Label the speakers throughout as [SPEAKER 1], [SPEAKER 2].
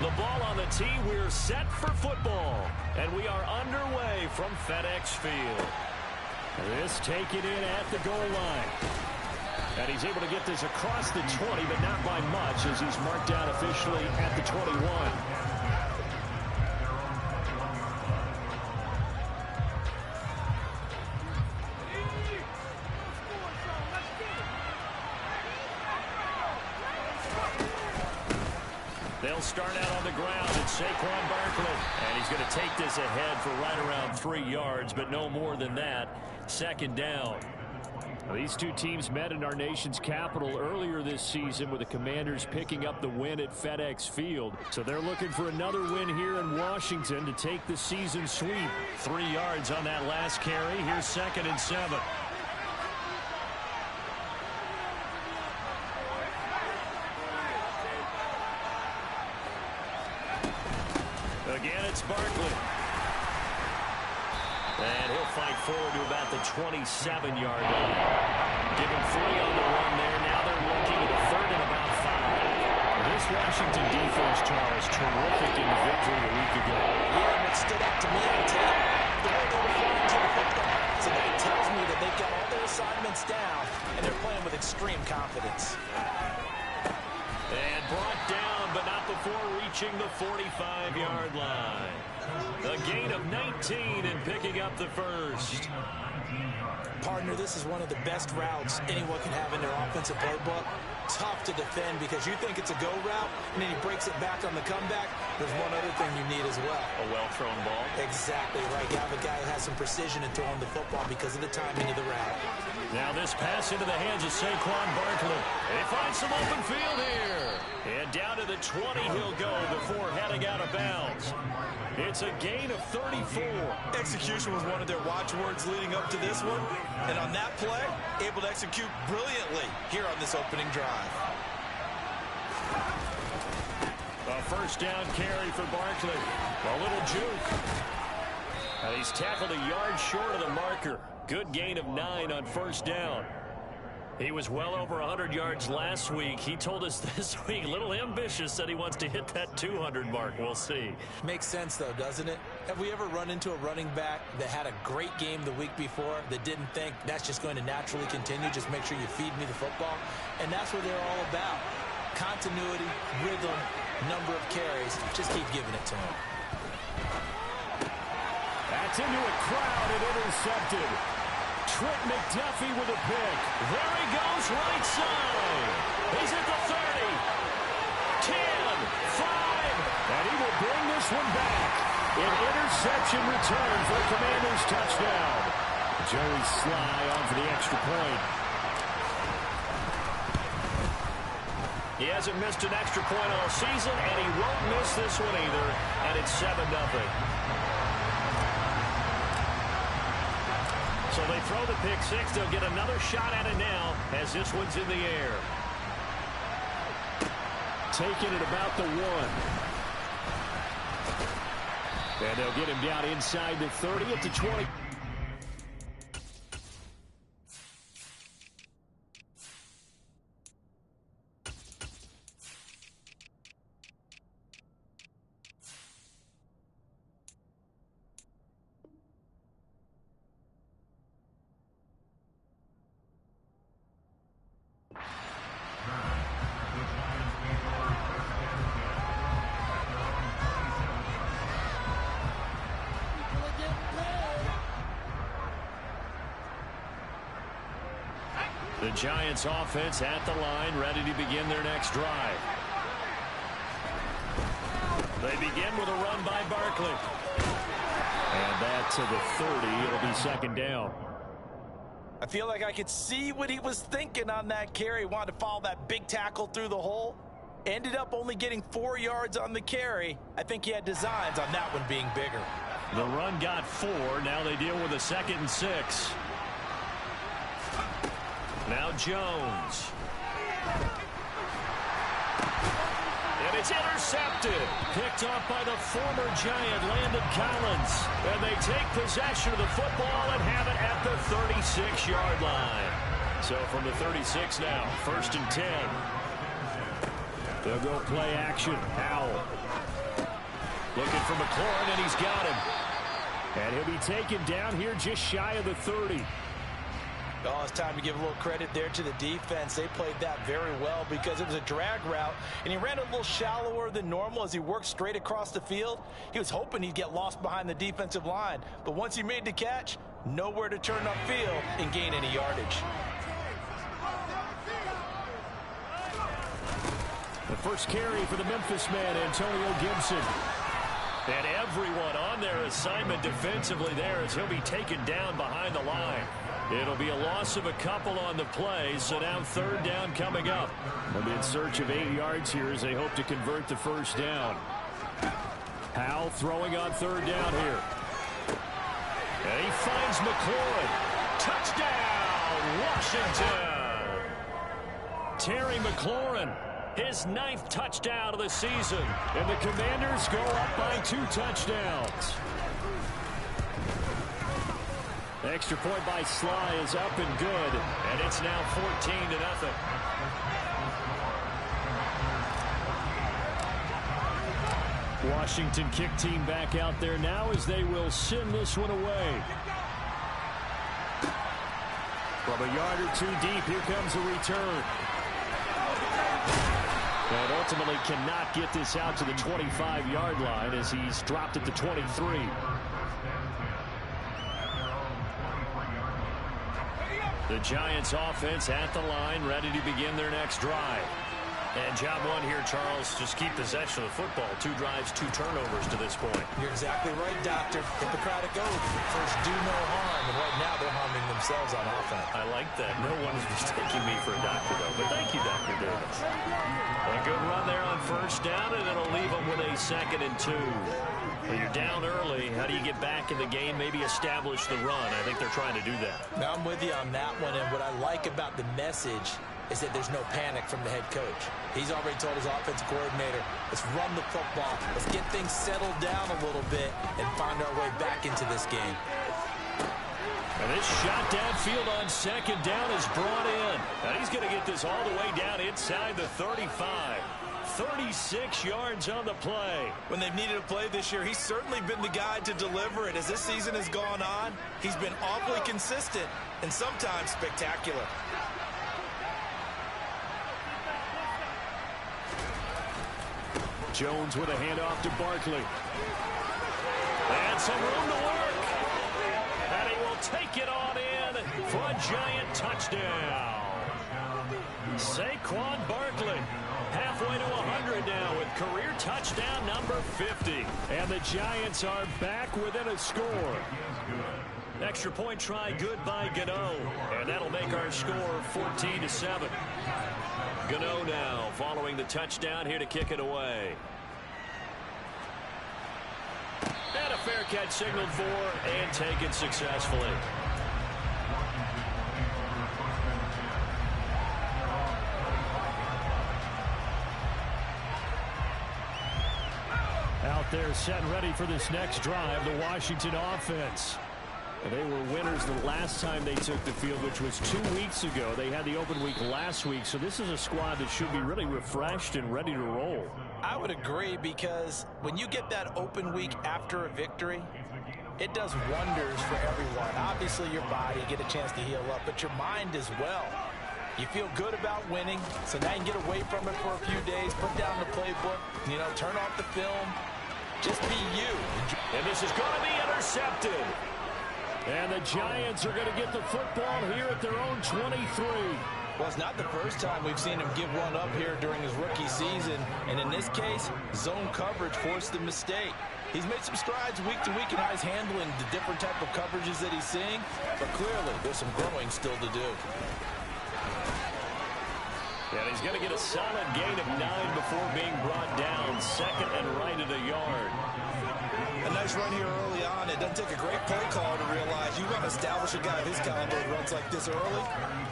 [SPEAKER 1] The ball on the tee. We're set for football. And we are underway from FedEx Field. This taken in at the goal line. And he's able to get this across the 20, but not by much as he's marked down officially at the 21. They'll start out on the ground. It's Saquon Barkley. And he's going to take this ahead for right around 3 yards, but no more than that. Second down. Well, these two teams met in our nation's capital earlier this season with the Commanders picking up the win at FedEx Field. So they're looking for another win here in Washington to take the season sweep. 3 yards on that last carry. Here's 2nd and 7. Again, it's Barkley. And he'll fight forward to about the 27-yard line. Give him 3 on the run there. Now they're looking at a 3rd and about 5. This Washington defense, Charles, terrific in the victory a week ago.
[SPEAKER 2] Yeah, and it stood out to me on tape. The way they were flying to the football. So that tells me that they've got all their assignments down, and they're playing with extreme confidence.
[SPEAKER 1] And brought down, but not before reaching the 45-yard line. A gain of 19 and picking up the first.
[SPEAKER 2] Partner, this is one of the best routes anyone can have in their offensive playbook. Tough to defend because you think it's a go route, and then he breaks it back on the comeback. There's one other thing you need as well.
[SPEAKER 1] A well-thrown ball.
[SPEAKER 2] Exactly right. You have a guy who has some precision in throwing the football because of the timing of the route.
[SPEAKER 1] Now this pass into the hands of Saquon Barkley. They find some open field here. And down to the 20 he'll go before heading out of bounds. It's a gain of 34.
[SPEAKER 3] Execution was one of their watchwords leading up to this one. And on that play, able to execute brilliantly here on this opening drive.
[SPEAKER 1] A first down carry for Barkley. A little juke. And he's tackled a yard short of the marker. Good gain of 9 on first down. He was well over 100 yards last week. He told us this week, a little ambitious, said he wants to hit that 200 mark. We'll see.
[SPEAKER 2] Makes sense, though, doesn't it? Have we ever run into a running back that had a great game the week before that didn't think that's just going to naturally continue? Just make sure you feed me the football. And that's what they're all about. Continuity, rhythm, number of carries. Just keep giving it to him.
[SPEAKER 1] That's into a crowd and intercepted. Trent McDuffie with a pick. There he goes, right side. He's at the 30. 10, 5, and he will bring this one back. An interception return for a Commanders touchdown. Joey Sly on for the extra point. He hasn't missed an extra point all season, and he won't miss this one either, and it's 7-0. So they throw the pick six. They'll get another shot at it now as this one's in the air. Taking it about the 1. And they'll get him down inside the 30 at the 20. The Giants offense at the line, ready to begin their next drive. They begin with a run by Barkley. And that to the 30. It'll be second down.
[SPEAKER 2] I feel like I could see what he was thinking on that carry. Wanted to follow that big tackle through the hole. Ended up only getting 4 yards on the carry. I think he had designs on that one being bigger.
[SPEAKER 1] The run got 4. Now they deal with a 2nd and 6. Now Jones. And it's intercepted. Picked off by the former Giant, Landon Collins. And they take possession of the football and have it at the 36-yard line. So from the 36 now, 1st and 10. They'll go play action. Howell looking for McLaurin, and he's got him. And he'll be taken down here just shy of the 30.
[SPEAKER 2] Oh, it's time to give a little credit there to the defense. They played that very well because it was a drag route, and he ran a little shallower than normal as he worked straight across the field. He was hoping he'd get lost behind the defensive line, but once he made the catch, nowhere to turn upfield and gain any yardage.
[SPEAKER 1] The first carry for the Memphis man, Antonio Gibson. And everyone on their assignment defensively there as he'll be taken down behind the line. It'll be a loss of a couple on the play, so now third down coming up. They'll be in search of 8 yards here as they hope to convert the first down. Howell throwing on third down here. And he finds McLaurin. Touchdown, Washington! Terry McLaurin, his 9th touchdown of the season. And the Commanders go up by 2 touchdowns. The extra point by Sly is up and good, and it's now 14-0. Washington kick team back out there now as they will send this one away. From a yard or 2 deep, here comes a return. And ultimately cannot get this out to the 25-yard line as he's dropped at the 23. The Giants offense at the line, ready to begin their next drive. And job one here, Charles, just keep possession of the football. 2 drives, 2 turnovers to this point.
[SPEAKER 2] You're exactly right, Doctor. Hippocratic oath. First, do no harm. And right now, they're harming themselves on offense.
[SPEAKER 1] I like that. No one is mistaking me for a doctor, though. But thank you, Dr. Davis. A good run there on first down, and it'll leave them with a 2nd and 2. Well, you're down early. How do you get back in the game? Maybe establish the run. I think they're trying to do that.
[SPEAKER 2] Now, I'm with you on that one, and what I like about the message is that there's no panic from the head coach. He's already told his offensive coordinator, let's run the football. Let's get things settled down a little bit and find our way back into this game.
[SPEAKER 1] And this shot downfield on 2nd down is brought in. And he's going to get this all the way down inside the 35. 36 yards on the play.
[SPEAKER 3] When they've needed a play this year, he's certainly been the guy to deliver it. As this season has gone on, he's been awfully consistent and sometimes spectacular.
[SPEAKER 1] Jones with a handoff to Barkley. And some room to work. And he will take it on in for a Giant touchdown. Saquon Barkley halfway to 100 now with career touchdown number 50. And the Giants are back within a score. Extra point try good by Gano. And that'll make our score 14-7. Gano now following the touchdown here to kick it away. And a fair catch signaled for and taken successfully. Out there set and ready for this next drive, the Washington offense. They were winners the last time they took the field, which was 2 weeks ago. They had the open week last week, so this is a squad that should be really refreshed and ready to roll.
[SPEAKER 2] I would agree, because when you get that open week after a victory, it does wonders for everyone. Obviously, your body, get a chance to heal up, but your mind as well. You feel good about winning, so now you can get away from it for a few days, put down the playbook, turn off the film, just be you.
[SPEAKER 1] And this is going to be intercepted. And the Giants are going to get the football here at their own 23.
[SPEAKER 2] Well, it's not the first time we've seen him give one up here during his rookie season. And in this case, zone coverage forced the mistake. He's made some strides week to week in how he's handling the different type of coverages that he's seeing. But clearly, there's some growing still to do.
[SPEAKER 1] And he's going to get a solid gain of 9 before being brought down. 2nd and right at a yard.
[SPEAKER 3] A nice run here early on. It doesn't take a great play caller to realize you want to establish a guy of his caliber who runs like this early,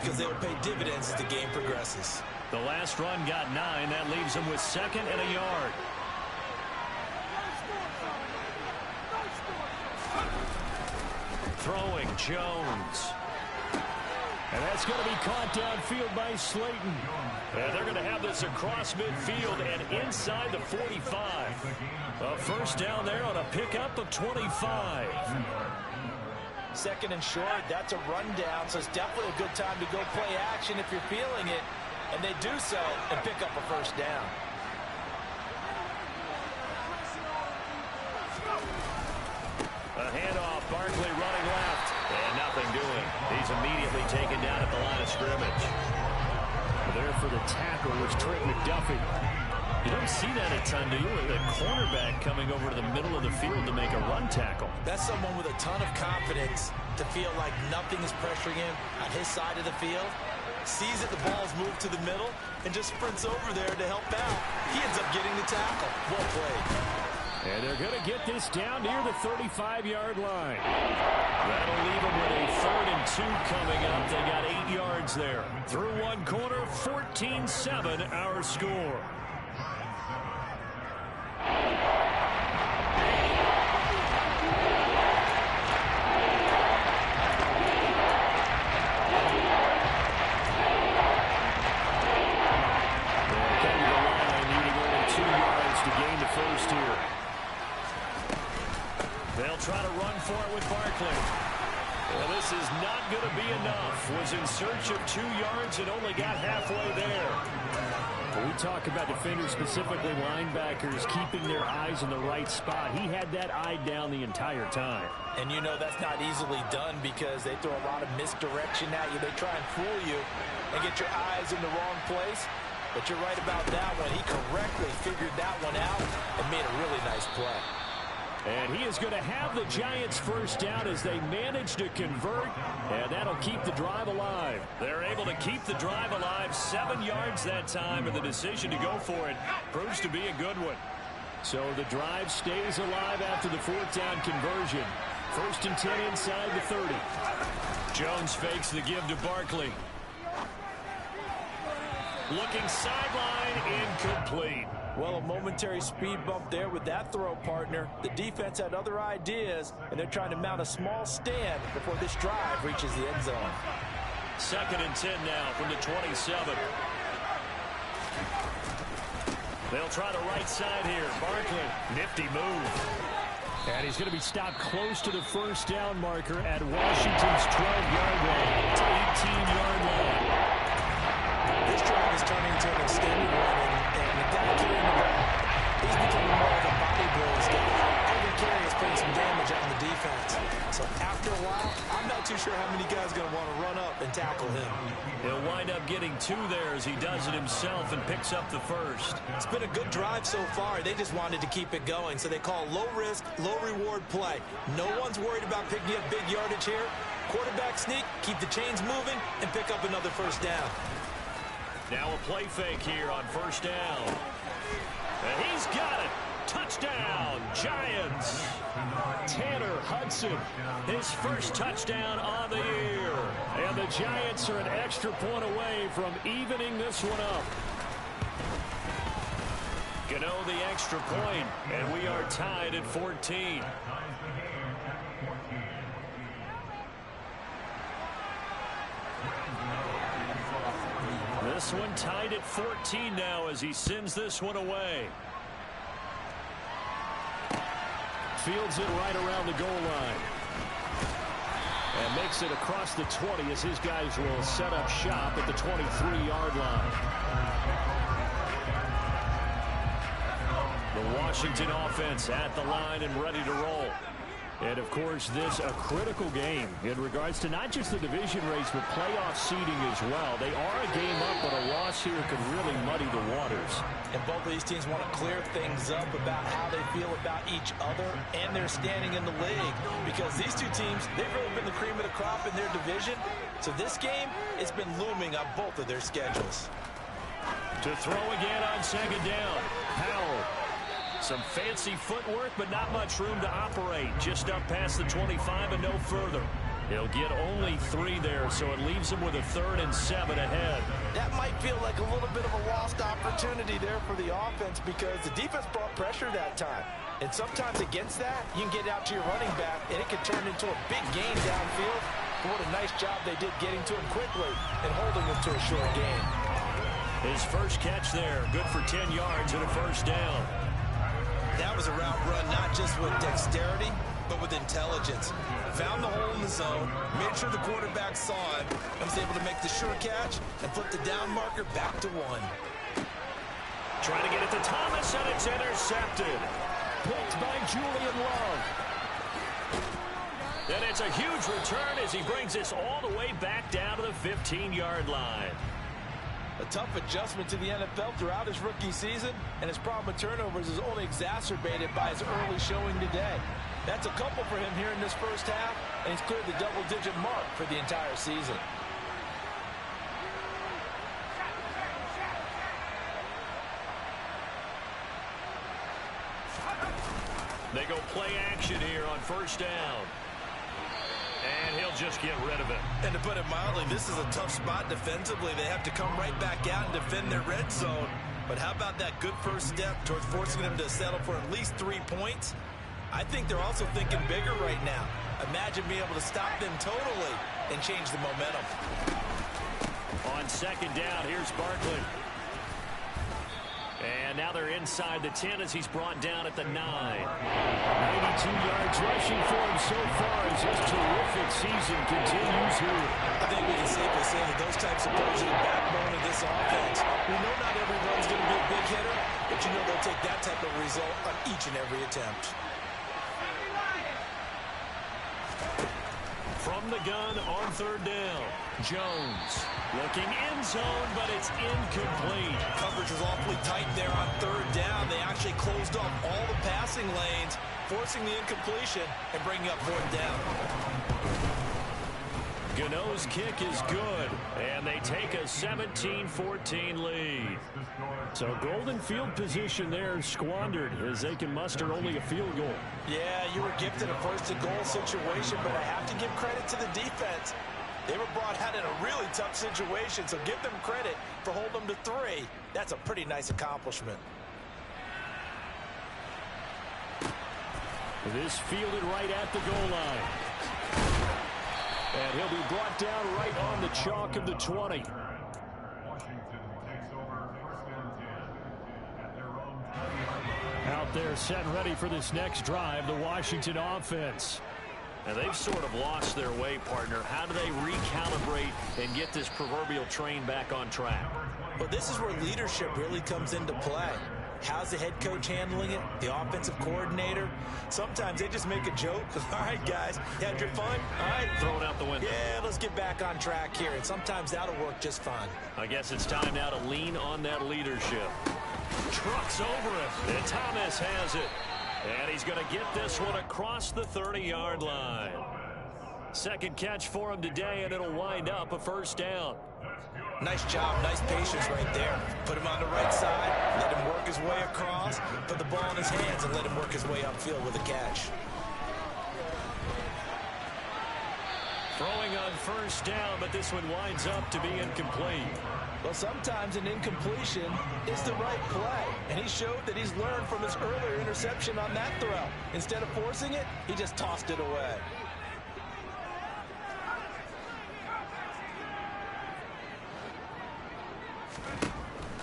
[SPEAKER 3] because they will pay dividends as the game progresses.
[SPEAKER 1] The last run got 9. That leaves him with 2nd and a yard. Throwing Jones. And that's going to be caught downfield by Slayton. And they're going to have this across midfield and inside the 45. A first down there on a pickup of 25.
[SPEAKER 2] Second and short, that's a rundown, so it's definitely a good time to go play action if you're feeling it. And they do so and pick up a first down.
[SPEAKER 1] A handoff, Barkley running left. And nothing doing. He's immediately taken down at the line of scrimmage. There for the tackle was Trent McDuffie. You don't see that a ton, do you? With a cornerback coming over to the middle of the field to make a run tackle.
[SPEAKER 2] That's someone with a ton of confidence to feel like nothing is pressuring him on his side of the field. Sees that the ball's moved to the middle and just sprints over there to help out. He ends up getting the tackle. Well played.
[SPEAKER 1] And they're going to get this down near the 35-yard line. That'll leave them with a 3rd and 2 coming up. They got 8 yards there. Through one quarter, 14-7 our score. They'll try to run for it with Barkley. Well, this is not going to be enough. Was in search of 2 yards and only got halfway there. When we talk about defenders, specifically linebackers, keeping their eyes in the right spot, he had that eye down the entire time.
[SPEAKER 2] And you know that's not easily done because they throw a lot of misdirection at you. They try and fool you and get your eyes in the wrong place. But you're right about that one. He correctly figured that one out and made a really nice play.
[SPEAKER 1] And he is going to have the Giants first down as they manage to convert, and that'll keep the drive alive. They're able to keep the drive alive, 7 yards that time, and the decision to go for it proves to be a good one. So the drive stays alive after the 4th down conversion. 1st and 10 inside the 30. Jones fakes the give to Barkley. Looking sideline, incomplete.
[SPEAKER 2] Well, a momentary speed bump there with that throw, partner. The defense had other ideas, and they're trying to mount a small stand before this drive reaches the end zone.
[SPEAKER 1] 2nd and 10 now from the 27. They'll try the right side here. Barkley, nifty move. And he's going to be stopped close to the first down marker at Washington's 12-yard line to 18-yard line.
[SPEAKER 2] This drive is turning into an extended one, and the guy carrying the ball, he's becoming more of a body blows guy. Every carry is putting some damage on the defense. So after a while, I'm not too sure how many guys are going to want to run up and tackle him.
[SPEAKER 1] He'll wind up getting 2 there as he does it himself and picks up the first.
[SPEAKER 2] It's been a good drive so far. They just wanted to keep it going, so they call low-risk, low-reward play. No one's worried about picking up big yardage here. Quarterback sneak, keep the chains moving, and pick up another first down.
[SPEAKER 1] Now a play fake here on first down. And he's got it. Touchdown, Giants. Tanner Hudson, his first touchdown on the year. And the Giants are an extra point away from evening this one up. Gano the extra point, and we are tied at 14. This one tied at 14 now as he sends this one away. Fields it right around the goal line. And makes it across the 20 as his guys will set up shop at the 23-yard line. The Washington offense at the line and ready to roll. And, of course, this a critical game in regards to not just the division race, but playoff seeding as well. They are a game up, but a loss here could really muddy the waters.
[SPEAKER 2] And both of these teams want to clear things up about how they feel about each other and their standing in the league. Because these two teams, they've really been the cream of the crop in their division. So this game, it's been looming on both of their schedules.
[SPEAKER 1] To throw again on second down. Powell. Some fancy footwork, but not much room to operate. Just up past the 25 and no further. He'll get only 3 there, so it leaves him with a 3rd and 7 ahead.
[SPEAKER 2] That might feel like a little bit of a lost opportunity there for the offense because the defense brought pressure that time. And sometimes against that, you can get out to your running back, and it can turn into a big gain downfield. But what a nice job they did getting to him quickly and holding him to a short gain.
[SPEAKER 1] His first catch there, good for 10 yards and a first down.
[SPEAKER 3] That was a route run not just with dexterity, but with intelligence. Found the hole in the zone, made sure the quarterback saw it, and was able to make the sure catch and flip the down marker back to 1.
[SPEAKER 1] Trying to get it to Thomas, and it's intercepted. Picked by Julian Love. And it's a huge return as he brings this all the way back down to the 15-yard line.
[SPEAKER 2] A tough adjustment to the NFL throughout his rookie season, and his problem with turnovers is only exacerbated by his early showing today. That's a couple for him here in this first half, and he's cleared the double-digit mark for the entire season.
[SPEAKER 1] They go play action here on first down. And he'll just get rid of it.
[SPEAKER 3] And to put it mildly, this is a tough spot defensively. They have to come right back out and defend their red zone. But how about that good first step towards forcing them to settle for at least 3 points? I think they're also thinking bigger right now. Imagine being able to stop them totally and change the momentum.
[SPEAKER 1] On second down, here's Barkley. And now they're inside the 10 as he's brought down at the 9. 92 yards rushing for him so far as this terrific season continues here.
[SPEAKER 3] I think we can safely say that those types of players are the backbone of this offense. We know not everyone's going to be a big hitter, but you know they'll take that type of result on each and every attempt.
[SPEAKER 1] From the gun on third down, Jones looking end zone, but it's incomplete.
[SPEAKER 3] Coverage was awfully tight there on third down. They actually closed off all the passing lanes, forcing the incompletion and bringing up fourth down.
[SPEAKER 1] Gano's kick is good, and they take a 17-14 lead. So golden field position there squandered as they can muster only a field goal.
[SPEAKER 2] Yeah, you were gifted a first-and-goal situation, but I have to give credit to the defense. They were brought out in a really tough situation, so give them credit for holding them to 3. That's a pretty nice accomplishment.
[SPEAKER 1] This fielded right at the goal line. And he'll be brought down right on the chalk of the 20. Out there set and ready for this next drive, the Washington offense. And they've sort of lost their way, partner. How do they recalibrate and get this proverbial train back on track?
[SPEAKER 2] Well, this is where leadership really comes into play. How's the head coach handling it? The offensive coordinator? Sometimes they just make a joke. All right, guys, you had your fun? All right.
[SPEAKER 1] Throw it out the window.
[SPEAKER 2] Yeah, let's get back on track here. And sometimes that'll work just fine.
[SPEAKER 1] I guess it's time now to lean on that leadership. Trucks over him, and Thomas has it. And he's going to get this one across the 30-yard line. Second catch for him today, and it'll wind up a first down.
[SPEAKER 2] Nice job, nice patience right there. Put him on the right side, let him work his way across, put the ball in his hands, and let him work his way upfield with a catch.
[SPEAKER 1] Throwing on first down, but this one winds up to be incomplete.
[SPEAKER 2] Well, sometimes an incompletion is the right play, and he showed that he's learned from his earlier interception on that throw. Instead of forcing it, he just tossed it away.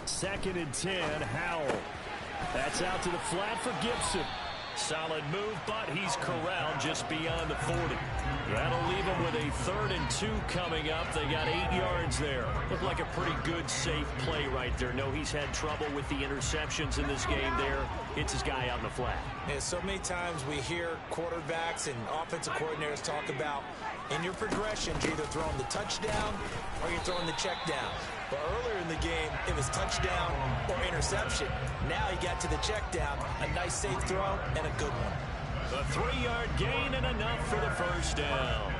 [SPEAKER 1] Second and 10, Howell. That's out to the flat for Gibson. Solid move, but he's corralled just beyond the 40. That'll leave him with a 3rd and 2 coming up. They got 8 yards there. Looked like a pretty good, safe play right there. No, he's had trouble with the interceptions in this game there. Hits his guy out in the flat.
[SPEAKER 2] Yeah, so many times we hear quarterbacks and offensive coordinators talk about in your progressions, you're either throwing the touchdown or you're throwing the check down. But earlier in the game, it was touchdown or interception. Now he got to the check down, a nice safe throw, and a good one.
[SPEAKER 1] A 3-yard gain and enough for the first down.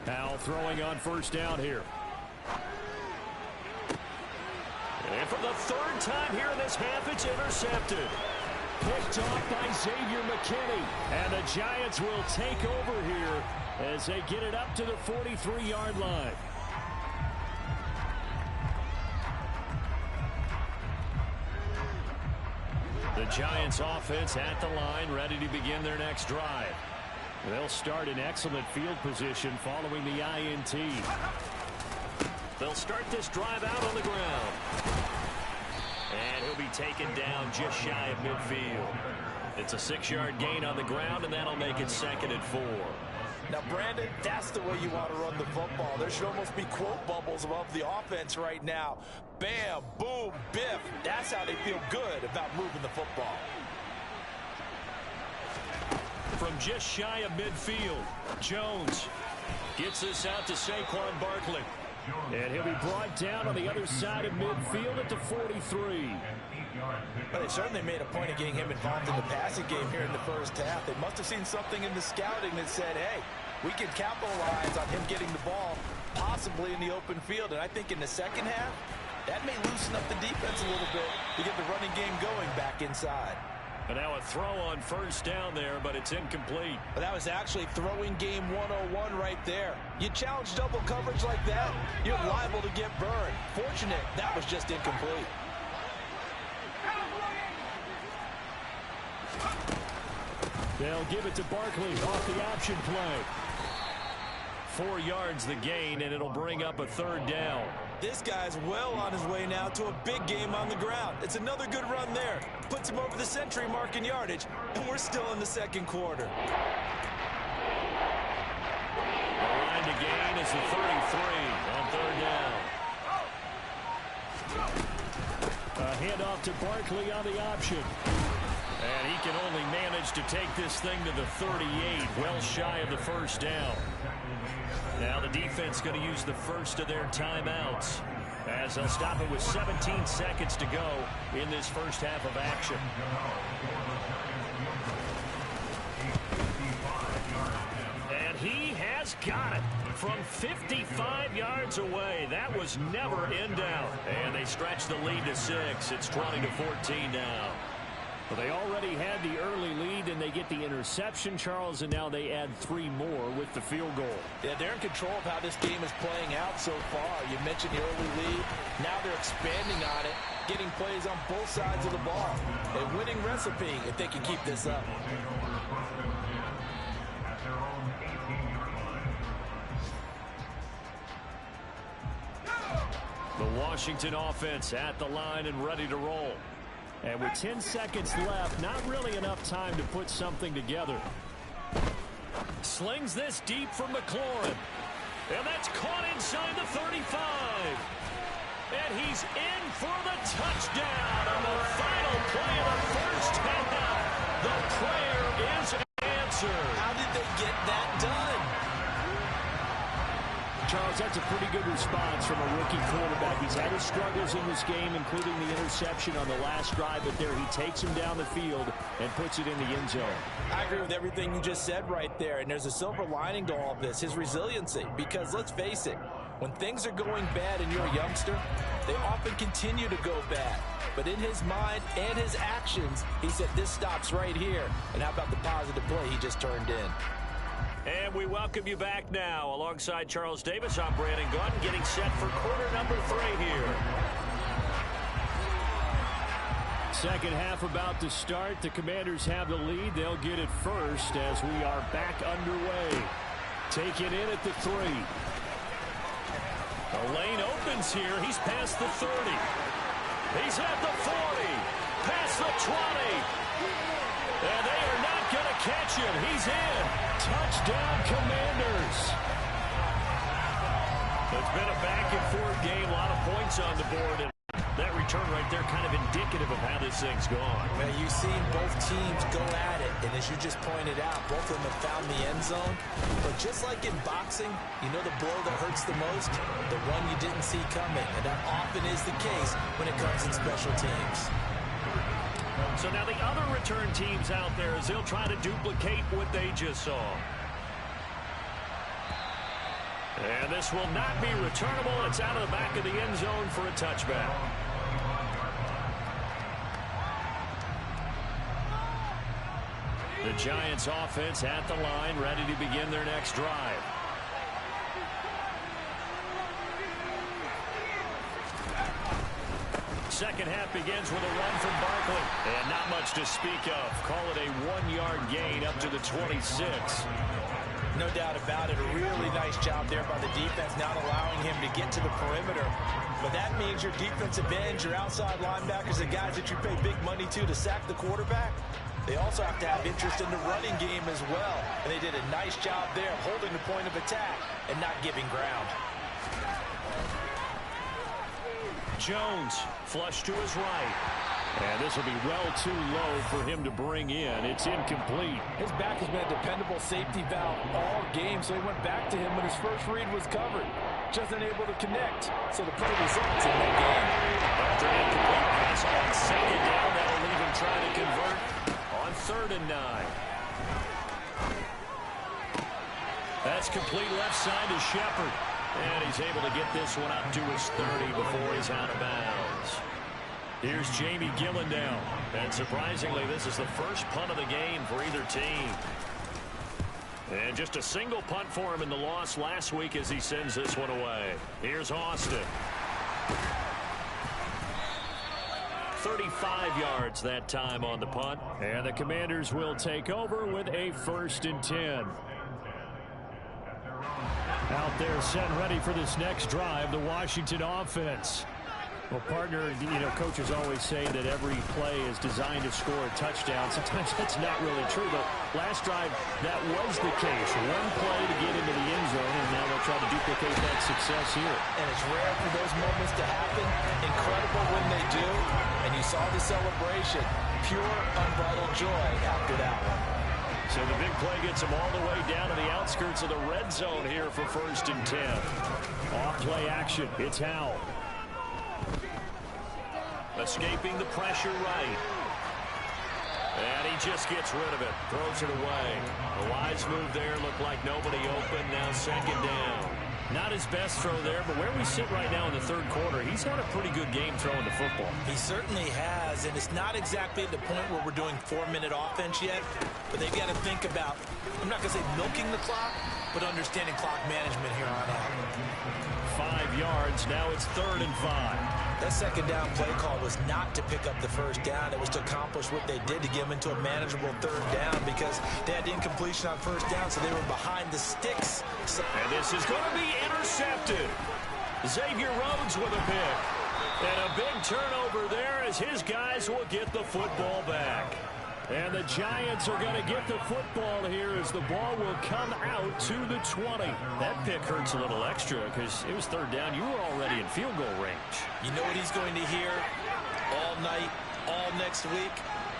[SPEAKER 1] Howell throwing on first down here. And for the 3rd time here in this half, it's intercepted. Picked off by Xavier McKinney. And the Giants will take over here as they get it up to the 43-yard line. Giants offense at the line, ready to begin their next drive. They'll start in excellent field position following the INT. They'll start this drive out on the ground. And he'll be taken down just shy of midfield. It's a 6-yard gain on the ground, and that'll make it 2nd and 4.
[SPEAKER 2] Now, Brandon, that's the way you want to run the football. There should almost be quote bubbles above the offense right now. Bam, boom, biff. That's how they feel good about moving the football.
[SPEAKER 1] From just shy of midfield, Jones gets this out to Saquon Barkley. And he'll be brought down on the other side of midfield at the 43.
[SPEAKER 2] Well, they certainly made a point of getting him involved in the passing game here in the first half. They must have seen something in the scouting that said, hey, we can capitalize on him getting the ball possibly in the open field. And I think in the second half, that may loosen up the defense a little bit to get the running game going back inside.
[SPEAKER 1] And now a throw on first down there, but it's incomplete.
[SPEAKER 2] But that was actually throwing game 101 right there. You challenge double coverage like that, you're liable to get burned. Fortunate, that was just incomplete.
[SPEAKER 1] They'll give it to Barkley off the option play. 4 yards the gain, and it'll bring up a 3rd down.
[SPEAKER 2] This guy's well on his way now to a big game on the ground. It's another good run there. Puts him over the century mark in yardage, and we're still in the second quarter.
[SPEAKER 1] The line to gain is the 33 on 3rd down. A handoff to Barkley on the option. And he can only manage to take this thing to the 38, well shy of the 1st down. Now the defense going to use the first of their timeouts as they'll stop it with 17 seconds to go in this first half of action. And he has got it from 55 yards away. That was never in doubt. And they stretch the lead to 6. It's 20-14 now. Well, they already had the early lead, and they get the interception, Charles, and now they add 3 more with the field goal.
[SPEAKER 2] Yeah, they're in control of how this game is playing out so far. You mentioned the early lead. Now they're expanding on it, getting plays on both sides of the ball. A winning recipe if they can keep this up.
[SPEAKER 1] The Washington offense at the line and ready to roll. And with 10 seconds left, not really enough time to put something together. Slings this deep from McLaurin. And that's caught inside the 35. And he's in for the touchdown on the final play of the first half. The prayer is answered.
[SPEAKER 2] How did they get that done?
[SPEAKER 1] Charles, that's a pretty good response from a rookie quarterback. He's had his struggles in this game, including the interception on the last drive, but there he takes him down the field and puts it in the end zone.
[SPEAKER 2] I agree with everything you just said right there, and there's a silver lining to all of this, his resiliency, because let's face it, when things are going bad and you're a youngster, they often continue to go bad. But in his mind and his actions, he said this stops right here. And how about the positive play he just turned in?
[SPEAKER 1] And we welcome you back now. Alongside Charles Davis, I'm Brandon Gunn, getting set for quarter number 3 here. Second half about to start. The Commanders have the lead. They'll get it first as we are back underway. Take it in at the 3. The lane opens here. He's past the 30. He's at the 40. Past the 20. And they are not going to catch him. He's in. Touchdown, Commanders. It's been a back-and-forth game. A lot of points on the board. And that return right there kind of indicative of how this thing's gone.
[SPEAKER 2] Well, you've seen both teams go at it. And as you just pointed out, both of them have found the end zone. But just like in boxing, you know the blow that hurts the most? The one you didn't see coming. And that often is the case when it comes in special teams.
[SPEAKER 1] So now the other return teams out there as they'll try to duplicate what they just saw. And this will not be returnable. It's out of the back of the end zone for a touchback. The Giants offense at the line, ready to begin their next drive. second half begins with a run from Barkley. And not much to speak of. Call it a 1-yard gain up to the 26.
[SPEAKER 2] No doubt about it. A really nice job there by the defense, not allowing him to get to the perimeter. But that means your defensive ends, your outside linebackers, the guys that you pay big money to sack the quarterback, they also have to have interest in the running game as well. And they did a nice job there of holding the point of attack and not giving ground.
[SPEAKER 1] Jones flush to his right. And this will be well too low for him to bring in. It's incomplete.
[SPEAKER 4] His back has been a dependable safety valve all game, so he went back to him when his first read was covered. Just unable to connect, so the play results in that game.
[SPEAKER 1] After an incomplete pass on second down, that'll leave him trying to convert on 3rd and 9. That's complete left side to Shepard. And he's able to get this one up to his 30 before he's out of bounds. Here's Jamie Gillendown. And surprisingly, this is the first punt of the game for either team. And just a single punt for him in the loss last week as he sends this one away. Here's Austin. 35 yards that time on the punt. And the Commanders will take over with a 1st and 10. Out there set ready for this next drive, the Washington offense. Well, partner, coaches always say that every play is designed to score a touchdown. Sometimes that's not really true, but last drive, that was the case. One play to get into the end zone, and now they'll try to duplicate that success here.
[SPEAKER 2] And it's rare for those moments to happen. Incredible when they do. And you saw the celebration. Pure, unbridled joy after that one.
[SPEAKER 1] So the big play gets him all the way down to the outskirts of the red zone here for 1st and 10. Off play action. It's Howell. Escaping the pressure right. And he just gets rid of it. Throws it away. A wise move there. Looked like nobody open. Now 2nd down. Not his best throw there, but where we sit right now in the 3rd quarter, he's had a pretty good game throwing the football.
[SPEAKER 2] He certainly has, and it's not exactly at the point where we're doing 4-minute offense yet, but they've got to think about, I'm not going to say milking the clock, but understanding clock management here on out.
[SPEAKER 1] 5 yards. Now it's 3rd and 5.
[SPEAKER 2] That 2nd down play call was not to pick up the 1st down. It was to accomplish what they did to get them into a manageable 3rd down because they had incompletion on 1st down, so they were behind the sticks.
[SPEAKER 1] And this is going to be intercepted. Xavier Rhodes with a pick. And a big turnover there as his guys will get the football back. And the Giants are going to get the football here as the ball will come out to the 20. That pick hurts a little extra because it was 3rd down. You were already in field goal range.
[SPEAKER 2] You know what he's going to hear all night, all next week?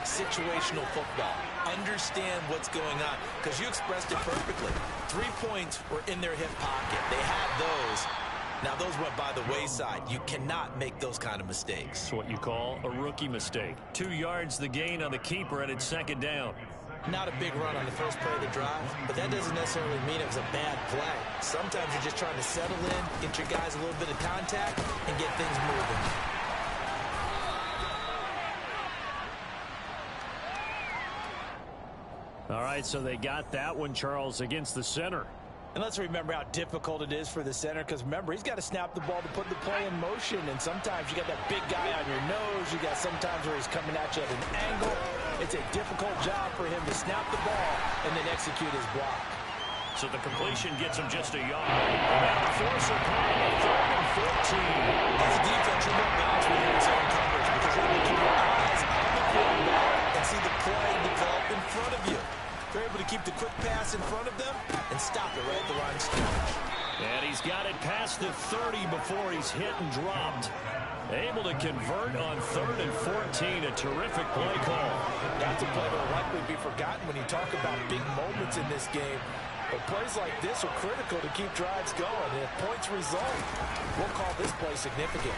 [SPEAKER 2] Situational football. Understand what's going on because you expressed it perfectly. 3 points were in their hip pocket. They had those. Now, those went by the wayside. You cannot make those kind of mistakes.
[SPEAKER 1] It's what you call a rookie mistake. 2 yards the gain on the keeper, and it's 2nd down.
[SPEAKER 2] Not a big run on the first play of the drive, but that doesn't necessarily mean it was a bad play. Sometimes you're just trying to settle in, get your guys a little bit of contact, and get things moving.
[SPEAKER 1] All right, so they got that one, Charles, against the center.
[SPEAKER 4] And let's remember how difficult it is for the center because, remember, he's got to snap the ball to put the play in motion. And sometimes you got that big guy on your nose. You got sometimes where he's coming at you at an angle. It's a difficult job for him to snap the ball and then execute his block.
[SPEAKER 1] So the completion gets him just a yard. And that'll force a play on 3rd and 14.
[SPEAKER 2] As a defense, you won't bounce with your zone coverage because you're able to keep your eyes on the quarterback and see the play develop in front of you. They're able to keep the quick pass in front of them and stop it right at the line of scrimmage.
[SPEAKER 1] And he's got it past the 30 before he's hit and dropped. Able to convert on 3rd and 14. A terrific play call.
[SPEAKER 4] That's a play that will likely be forgotten when you talk about big moments in this game. But plays like this are critical to keep drives going. And if points result, we'll call this play significant.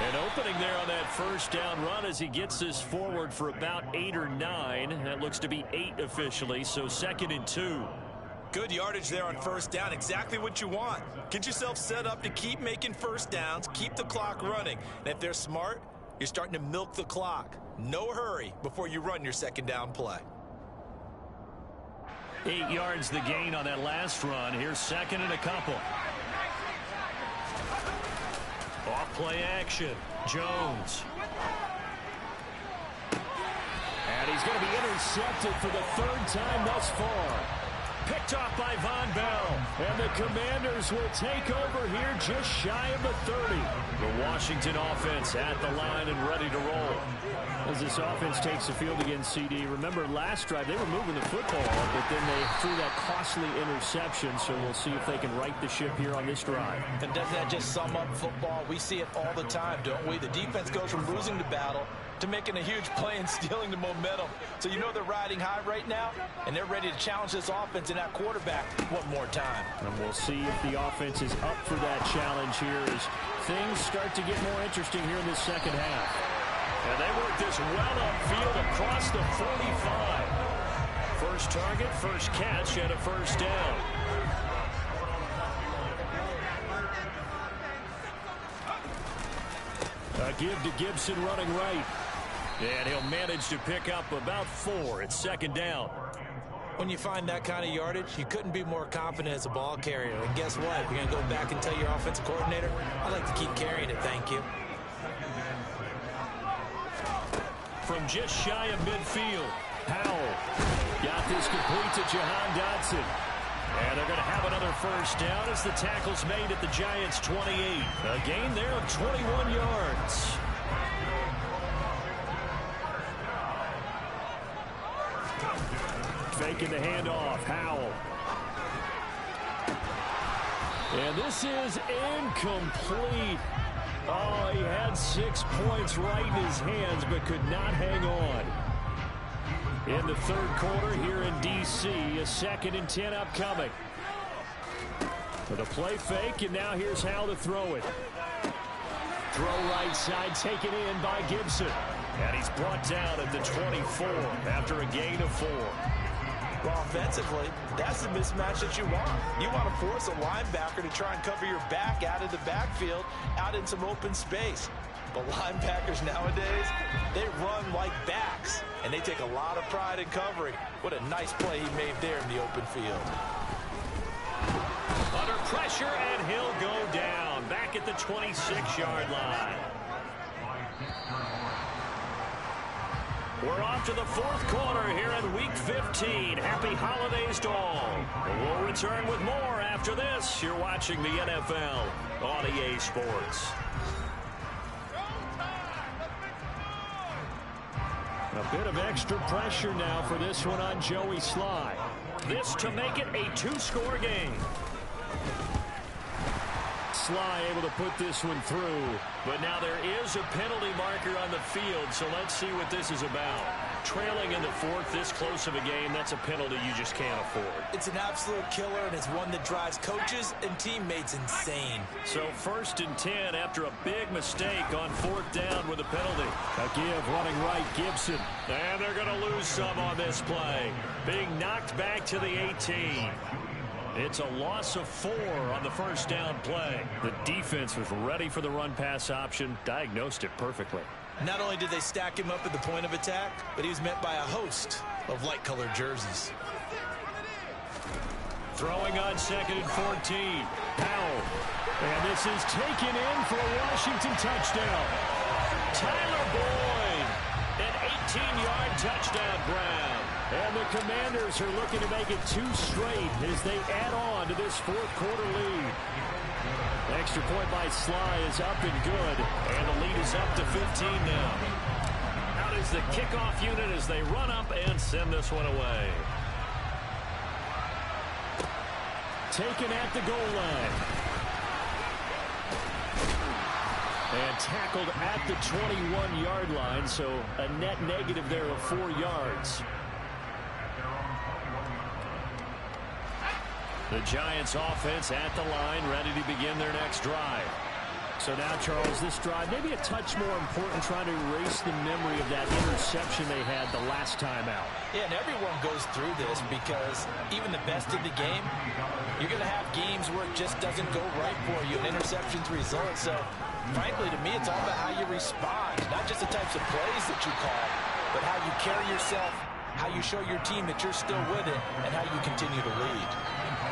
[SPEAKER 1] An opening there on that 1st down run as he gets this forward for about 8 or 9. That looks to be 8 officially, so 2nd and 2.
[SPEAKER 3] Good yardage there on 1st down. Exactly what you want. Get yourself set up to keep making 1st downs, keep the clock running. And if they're smart, you're starting to milk the clock. No hurry before you run your 2nd down play.
[SPEAKER 1] 8 yards the gain on that last run. Here's 2nd and a couple. Off play action. Jones. And he's going to be intercepted for the third time thus far. Picked off by Von Bell. And the Commanders will take over here just shy of the 30. The Washington offense at the line and ready to roll. As this offense takes the field against CD, remember last drive they were moving the football, but then they threw that costly interception, so we'll see if they can right the ship here on this drive.
[SPEAKER 4] And doesn't that just sum up football? We see it all the time, don't we? The defense goes from losing the battle to making a huge play and stealing the momentum. So you know they're riding high right now, and they're ready to challenge this offense and that quarterback one more time.
[SPEAKER 1] And we'll see if the offense is up for that challenge here as things start to get more interesting here in this second half. And they work this well upfield across the 45. First target, first catch, and a first down. A give to Gibson running right. And he'll manage to pick up about 4. It's second down.
[SPEAKER 2] When you find that kind of yardage, you couldn't be more confident as a ball carrier. And guess what? You're going to go back and tell your offensive coordinator, I'd like to keep carrying it, thank you.
[SPEAKER 1] From just shy of midfield, Howell got this complete to Jahan Dotson. And they're going to have another first down as the tackle's made at the Giants' 28. A gain there of 21 yards. Faking the handoff, Howell. And this is incomplete. Oh, he had 6 points right in his hands, but could not hang on. In the third quarter here in D.C., a 2nd and 10 upcoming. With a play fake, and now here's how to throw it. Throw right side, taken in by Gibson. And he's brought down at the 24 after a gain of 4.
[SPEAKER 4] Well, offensively, that's the mismatch that you want. You want to force a linebacker to try and cover your back out of the backfield, out in some open space. But linebackers nowadays, they run like backs, and they take a lot of pride in covering. What a nice play he made there in the open field.
[SPEAKER 1] Under pressure, and he'll go down back at the 26-yard line. We're off to the fourth quarter here in Week 15. Happy holidays to all. We'll return with more after this. You're watching the NFL on EA Sports. A bit of extra pressure now for this one on Joey Sly. This to make it a 2-score game. Sly able to put this one through, but now there is a penalty marker on the field, so let's see what this is about. Trailing in the fourth, this close of a game, that's a penalty you just can't afford.
[SPEAKER 2] It's an absolute killer, and it's one that drives coaches and teammates insane.
[SPEAKER 1] So 1st and 10 after a big mistake on 4th down with a penalty. A give running right, Gibson. And they're going to lose some on this play. Being knocked back to the 18. It's a loss of 4 on the first down play. The defense was ready for the run-pass option, diagnosed it perfectly.
[SPEAKER 2] Not only did they stack him up at the point of attack, but he was met by a host of light-colored jerseys.
[SPEAKER 1] Throwing on 2nd and 14. Howell. And this is taken in for a Washington touchdown. Tyler Boyd. An 18-yard touchdown grab. And the Commanders are looking to make it 2 straight as they add on to this fourth quarter lead. Extra point by Sly is up and good. And the lead is up to 15 now. Out is the kickoff unit as they run up and send this one away. Taken at the goal line. And tackled at the 21-yard line, so a net negative there of 4 yards. The Giants offense at the line, ready to begin their next drive. So now, Charles, this drive maybe a touch more important, trying to erase the memory of that interception they had the last time out.
[SPEAKER 4] Yeah, and everyone goes through this because even the best in the game, you're going to have games where it just doesn't go right for you, and interceptions result. So, frankly, to me, it's all about how you respond, not just the types of plays that you call, but how you carry yourself, how you show your team that you're still with it, and how you continue to lead.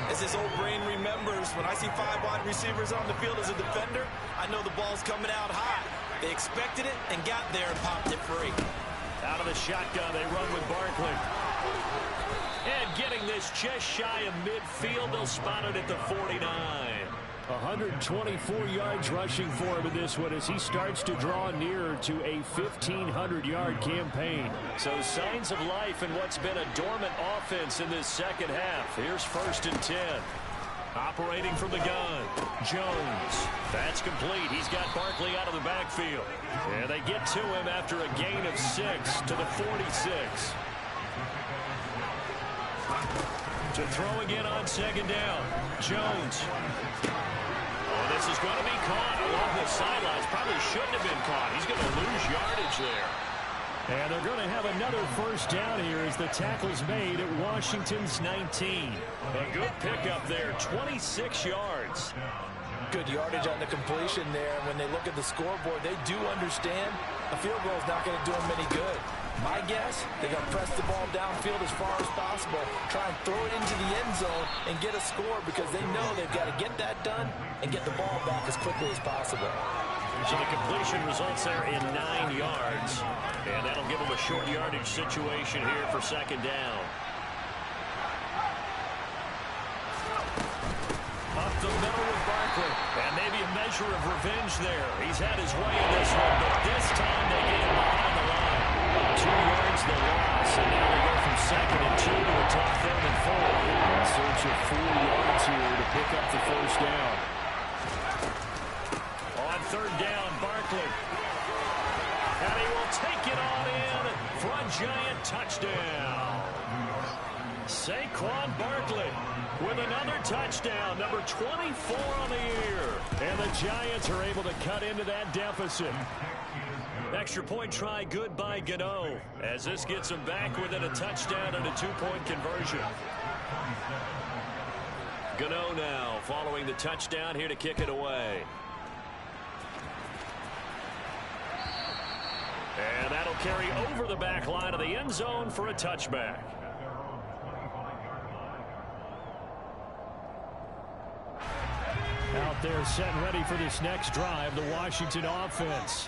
[SPEAKER 3] As his old brain remembers, when I see 5 wide receivers on the field as a defender, I know the ball's coming out high. They expected it and got there and popped it free.
[SPEAKER 1] Out of the shotgun, they run with Barkley. And getting this just shy of midfield, they'll spot it at the 49. 124 yards rushing for him in this one as he starts to draw nearer to a 1,500-yard campaign. So signs of life in what's been a dormant offense in this second half. Here's 1st and 10. Operating from the gun, Jones. That's complete. He's got Barkley out of the backfield. And they get to him after a gain of 6 to the 46. To throw again on 2nd down, Jones. Oh, this is going to be caught along the sidelines. Probably shouldn't have been caught. He's going to lose yardage there. And they're going to have another 1st down here as the tackle's made at Washington's 19. A good pickup there, 26 yards.
[SPEAKER 4] Good yardage on the completion there. When they look at the scoreboard, they do understand a field goal is not going to do them any good. My guess, they're going to press the ball downfield as far as possible, try and throw it into the end zone and get a score because they know they've got to get that done and get the ball back as quickly as possible.
[SPEAKER 1] So the completion results there in 9 yards. And that'll give them a short yardage situation here for 2nd down. Up the middle with Barkley. And maybe a measure of revenge there. He's had his way in this one, but this time they get him behind the line. 2 yards the loss, and now they go from 2nd and 2 to a tough 3rd and 4. In search of 4 yards here to pick up the 1st down. On 3rd down, Barkley. And he will take it on in for a Giant touchdown. Saquon Barkley with another touchdown, number 24 on the year. And the Giants are able to cut into that deficit. Extra point try good by Gano as this gets him back within a touchdown and a 2-point conversion. Gano now following the touchdown here to kick it away. And that'll carry over the back line of the end zone for a touchback. Out there set and ready for this next drive, the Washington offense.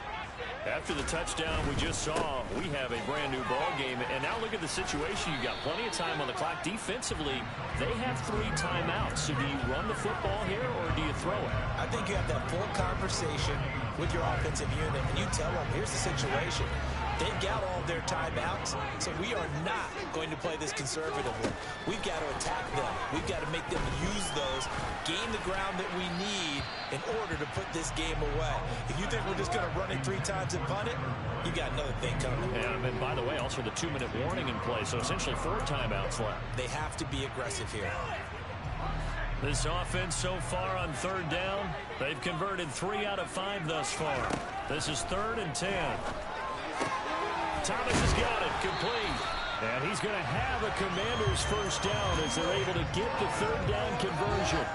[SPEAKER 1] After the touchdown we just saw, we have a brand new ball game. And now look at the situation. You've got plenty of time on the clock. Defensively, they have 3 timeouts. So do you run the football here or do you throw it?
[SPEAKER 2] I think you have that full conversation with your offensive unit, and you tell them, here's the situation. They've got all of their timeouts, so we are not going to play this conservatively. We've got to attack them. We've got to make them use those, gain the ground that we need in order to put this game away. If you think we're just going to run it 3 times and punt it, you got another thing coming.
[SPEAKER 1] And by the way, also the 2-minute warning in play, so essentially 4 timeouts left.
[SPEAKER 2] They have to be aggressive here.
[SPEAKER 1] This offense so far on 3rd down, they've converted 3 out of 5 thus far. This is 3rd and 10. Thomas has got it, complete. And he's going to have a Commanders 1st down as they're able to get the 3rd down conversion.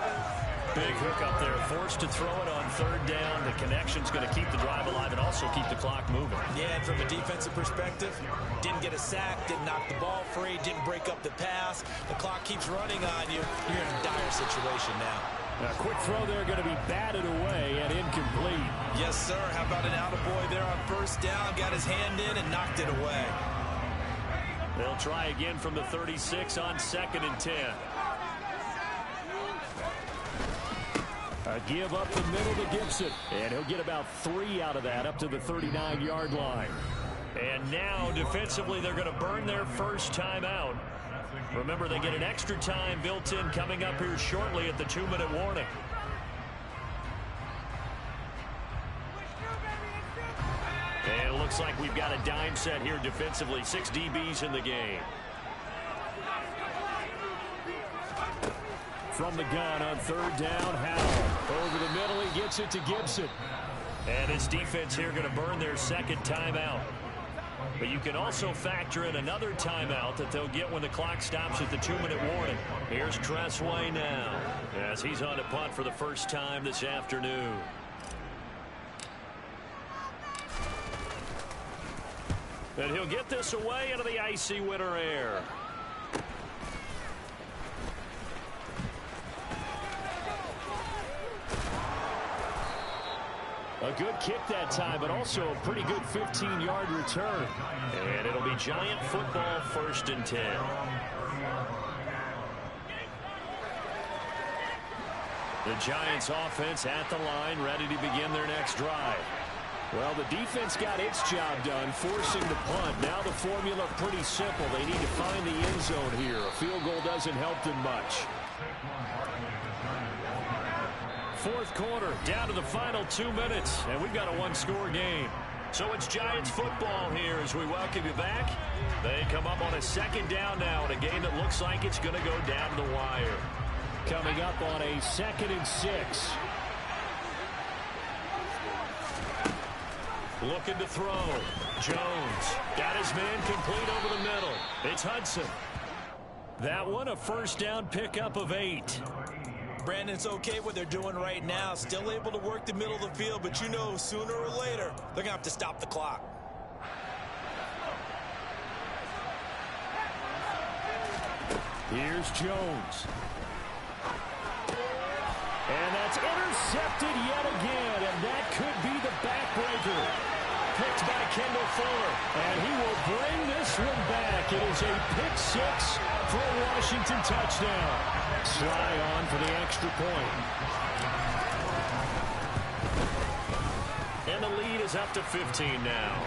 [SPEAKER 1] Big hook up there, forced to throw it on 3rd down. The connection's going to keep the drive alive and also keep the clock moving.
[SPEAKER 2] Yeah, and from a defensive perspective, didn't get a sack, didn't knock the ball free, didn't break up the pass. The clock keeps running on you. You're in a dire situation now.
[SPEAKER 1] A quick throw there going to be batted away and incomplete.
[SPEAKER 3] Yes, sir. How about an attaboy there on 1st down? Got his hand in and knocked it away.
[SPEAKER 1] They'll try again from the 36 on 2nd and 10. A give up the middle to Gibson. And he'll get about 3 out of that up to the 39-yard line. And now defensively they're going to burn their 1st timeout. Remember, they get an extra time built in coming up here shortly at the 2-minute warning. And it looks like we've got a dime set here defensively. 6 DBs in the game. From the gun on 3rd down, Howell. Over the middle, he gets it to Gibson. And his defense here going to burn their 2nd timeout. But you can also factor in another timeout that they'll get when the clock stops at the 2-minute warning. Here's Tressway now as he's on to punt for the 1st time this afternoon. And he'll get this away into the icy winter air. A good kick that time, but also a pretty good 15-yard return. And it'll be Giant football, 1st and 10. The Giants offense at the line, ready to begin their next drive. Well, the defense got its job done, forcing the punt. Now the formula pretty simple. They need to find the end zone here. A field goal doesn't help them much. 4th quarter, down to the final 2 minutes, and we've got a one-score game. So it's Giants football here as we welcome you back. They come up on a 2nd down now in a game that looks like it's going to go down to the wire. Coming up on a 2nd and 6. Looking to throw. Jones got his man complete over the middle. It's Hudson. That one a 1st down pickup of 8.
[SPEAKER 2] Brandon, it's okay what they're doing right now. Still able to work the middle of the field, but you know sooner or later they're going to have to stop the clock.
[SPEAKER 1] Here's Jones. And that's intercepted yet again, and that could be the backbreaker. Picked by Kendall Fuller, and he will bring this one back. It is a pick 6 for a Washington touchdown. Sly on for the extra point. And the lead is up to 15 now.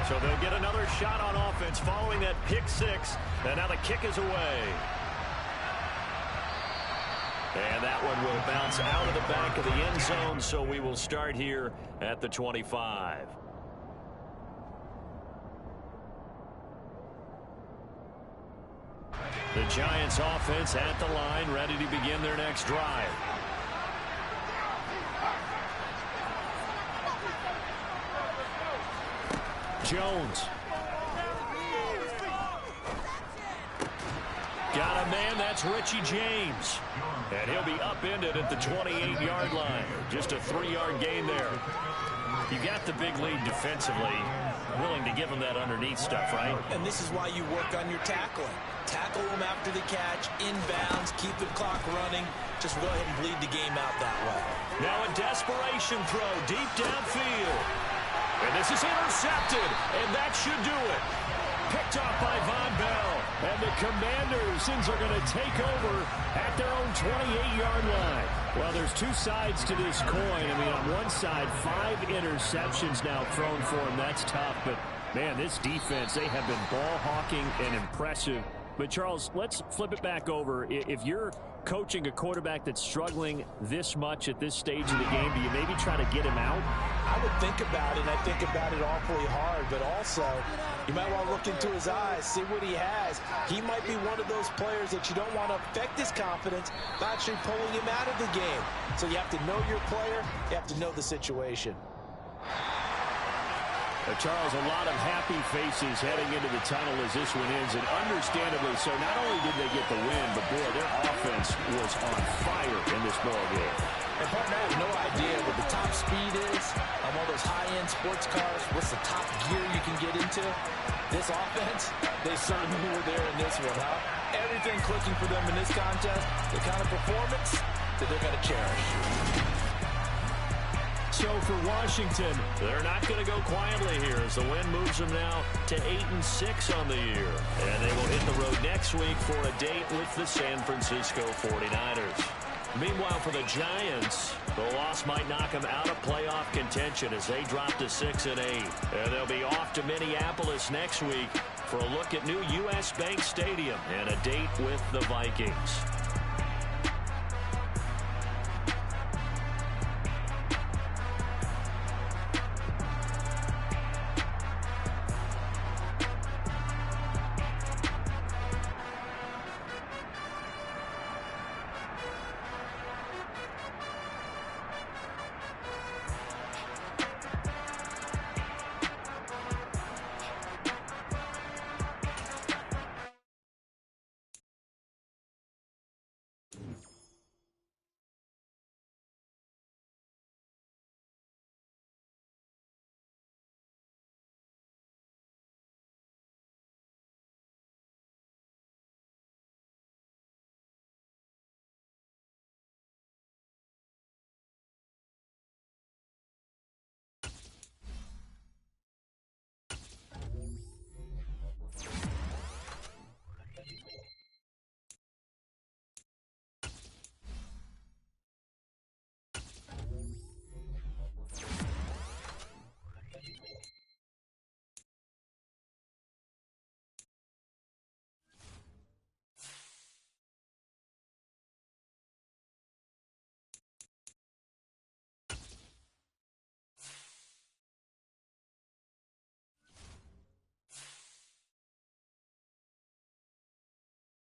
[SPEAKER 1] So they'll get another shot on offense following that pick 6. And now the kick is away. And that one will bounce out of the back of the end zone, so we will start here at the 25. The Giants offense at the line, ready to begin their next drive. Jones. Got a man, that's Richie James. And he'll be upended at the 28-yard line. Just a 3-yard gain there. You got the big lead defensively. Willing to give him that underneath stuff, right?
[SPEAKER 2] And this is why you work on your tackling. Tackle them after the catch, inbounds, keep the clock running. Just go ahead and bleed the game out that way.
[SPEAKER 1] Now a desperation throw deep downfield. And this is intercepted, and that should do it. Picked off by Von Bell. And the Commanders are going to take over at their own 28-yard line. Well, there's two sides to this coin. I mean, on one side, 5 interceptions now thrown for him. That's tough. But, man, this defense, they have been ball hawking and impressive. But, Charles, let's flip it back over. If you're coaching a quarterback that's struggling this much at this stage of the game, do you maybe try to get him out?
[SPEAKER 4] I would think about it, and I think about it awfully hard. But also, you might want to look into his eyes, see what he has. He might be one of those players that you don't want to affect his confidence by actually pulling him out of the game. So you have to know your player. You have to know the situation.
[SPEAKER 1] Charles, a lot of happy faces heading into the tunnel as this one ends, and understandably so. Not only did they get the win, but, boy, their offense was on fire in this ball game.
[SPEAKER 4] And, partner, I have no idea what the top speed is on all those high-end sports cars. What's the top gear you can get into? This offense, they certainly were there in this one, huh? Everything clicking for them in this contest, the kind of performance that they're going to cherish.
[SPEAKER 1] So for Washington, they're not going to go quietly here as the win moves them now to 8-6 on the year. And they will hit the road next week for a date with the San Francisco 49ers. Meanwhile, for the Giants, the loss might knock them out of playoff contention as they drop to 6-8. And they'll be off to Minneapolis next week for a look at new U.S. Bank Stadium and a date with the Vikings.